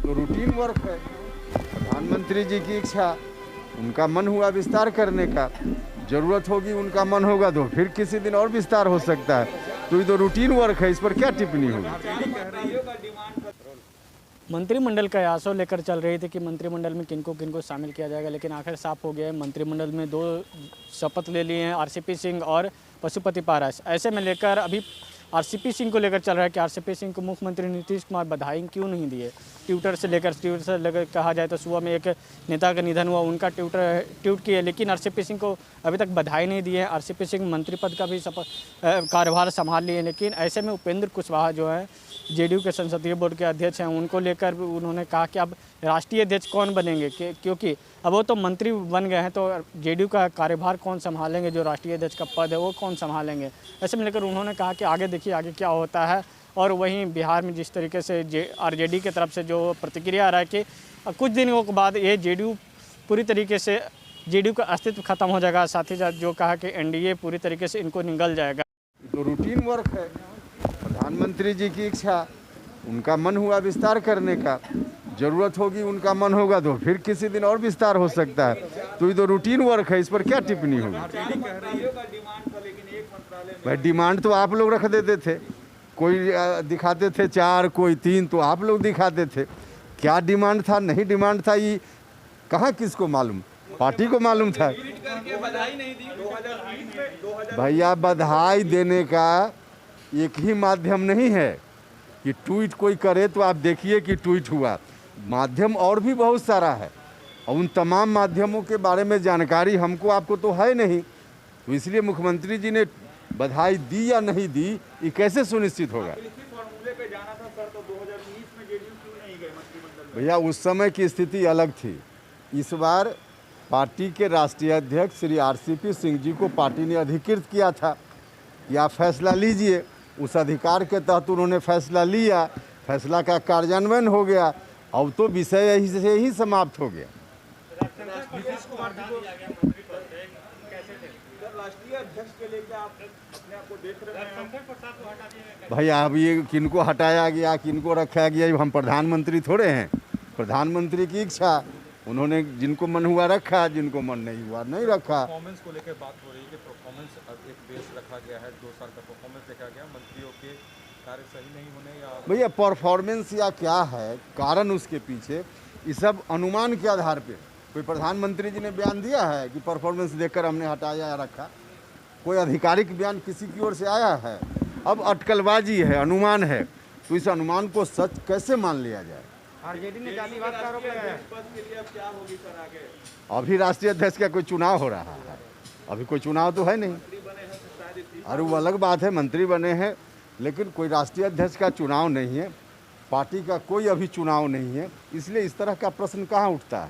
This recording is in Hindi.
तो रूटीन वर्क है। प्रधानमंत्री जी की इच्छा, उनका मन हुआ विस्तार करने का, जरूरत होगी उनका मन होगा तो फिर किसी दिन और विस्तार हो सकता है। तो ये तो रूटीन वर्क है, इस पर क्या टिप्पणी होगी। मंत्रिमंडल का आसो लेकर चल रही थी कि मंत्रिमंडल में किनको किनको शामिल किया जाएगा, लेकिन आखिर साफ हो गया है। मंत्रिमंडल में 2 शपथ ले लिए हैं, आरसीपी सिंह और पशुपति पारस। ऐसे में लेकर अभी आरसीपी सिंह को लेकर चल रहा है कि आरसीपी सिंह को मुख्यमंत्री नीतीश कुमार बधाई क्यों नहीं दिए। ट्विटर से लेकर कहा जाए तो सुबह में एक नेता का निधन हुआ, उनका ट्वीट किए, लेकिन आरसीपी सिंह को अभी तक बधाई नहीं दी है। आरसीपी सिंह मंत्री पद का भी कार्यभार संभाल लिए, लेकिन ऐसे में उपेंद्र कुशवाहा जो है जेडीयू के संसदीय बोर्ड के अध्यक्ष हैं, उनको लेकर उन्होंने कहा कि अब राष्ट्रीय अध्यक्ष कौन बनेंगे, क्योंकि अब वो तो मंत्री बन गए हैं, तो जेडीयू का कार्यभार कौन संभालेंगे, जो राष्ट्रीय अध्यक्ष का पद है वो कौन संभालेंगे। ऐसे में लेकर उन्होंने कहा कि आगे देखिए आगे क्या होता है। और वहीं बिहार में जिस तरीके से आरजेडी की तरफ से जो प्रतिक्रिया आ रहा है कि कुछ दिनों के बाद ये जेडीयू पूरी तरीके से जेडीयू का अस्तित्व खत्म हो जाएगा, साथ ही साथ जो कहा कि एनडीए पूरी तरीके से इनको निगल जाएगा। तो रूटीन वर्क है। प्रधानमंत्री जी की इच्छा, उनका मन हुआ विस्तार करने का, जरूरत होगी उनका मन होगा तो फिर किसी दिन और विस्तार हो सकता है। तो ये तो रूटीन वर्क है, इस पर क्या टिप्पणी होगी। भाई डिमांड तो आप लोग रख देते थे, कोई दिखाते थे 4, कोई 3, तो आप लोग दिखाते थे। क्या डिमांड था नहीं डिमांड था ये कहाँ किसको मालूम, पार्टी को मालूम था। भैया बधाई देने का एक ही माध्यम नहीं है कि ट्वीट कोई करे तो आप देखिए कि ट्वीट हुआ। माध्यम और भी बहुत सारा है और उन तमाम माध्यमों के बारे में जानकारी हमको आपको तो है नहीं। तो इसलिए मुख्यमंत्री जी ने बधाई दी या नहीं दी ये कैसे सुनिश्चित होगा। भैया उस समय की स्थिति अलग थी। इस बार पार्टी के राष्ट्रीय अध्यक्ष श्री आरसीपी सिंह जी को पार्टी ने अधिकृत किया था कि आप फैसला लीजिए। उस अधिकार के तहत उन्होंने फैसला लिया, फैसला का कार्यान्वयन हो गया। अब तो विषय यही से ही समाप्त हो गया। भैया अब ये किनको हटाया गया किनको रखा गया, हम प्रधानमंत्री थोड़े हैं। प्रधानमंत्री की इच्छा, उन्होंने जिनको मन हुआ रखा, जिनको मन नहीं हुआ नहीं रखा। परफॉर्मेंस को लेकर बात हो रही है कि परफॉर्मेंस अब एक बेस रखा गया है, 2 साल का परफॉर्मेंस देखा गया, मंत्रियों के कार्य सही नहीं होने या भैया परफॉर्मेंस या क्या है कारण उसके पीछे, ये सब अनुमान के आधार पे। कोई प्रधानमंत्री जी ने बयान दिया है कि परफॉर्मेंस देखकर हमने हटाया या रखा, कोई आधिकारिक बयान किसी की ओर से आया है। अब अटकलबाजी है, अनुमान है, तो इस अनुमान को सच कैसे मान लिया जाए। आरजेडी ने जातिवाद का आरोप लगाया है। अभी राष्ट्रीय अध्यक्ष का कोई चुनाव हो रहा है, अभी कोई चुनाव तो है नहीं। अरे वो अलग बात है, मंत्री बने हैं, लेकिन कोई राष्ट्रीय अध्यक्ष का चुनाव नहीं है, पार्टी का कोई अभी चुनाव नहीं है, इसलिए इस तरह का प्रश्न कहाँ उठता है।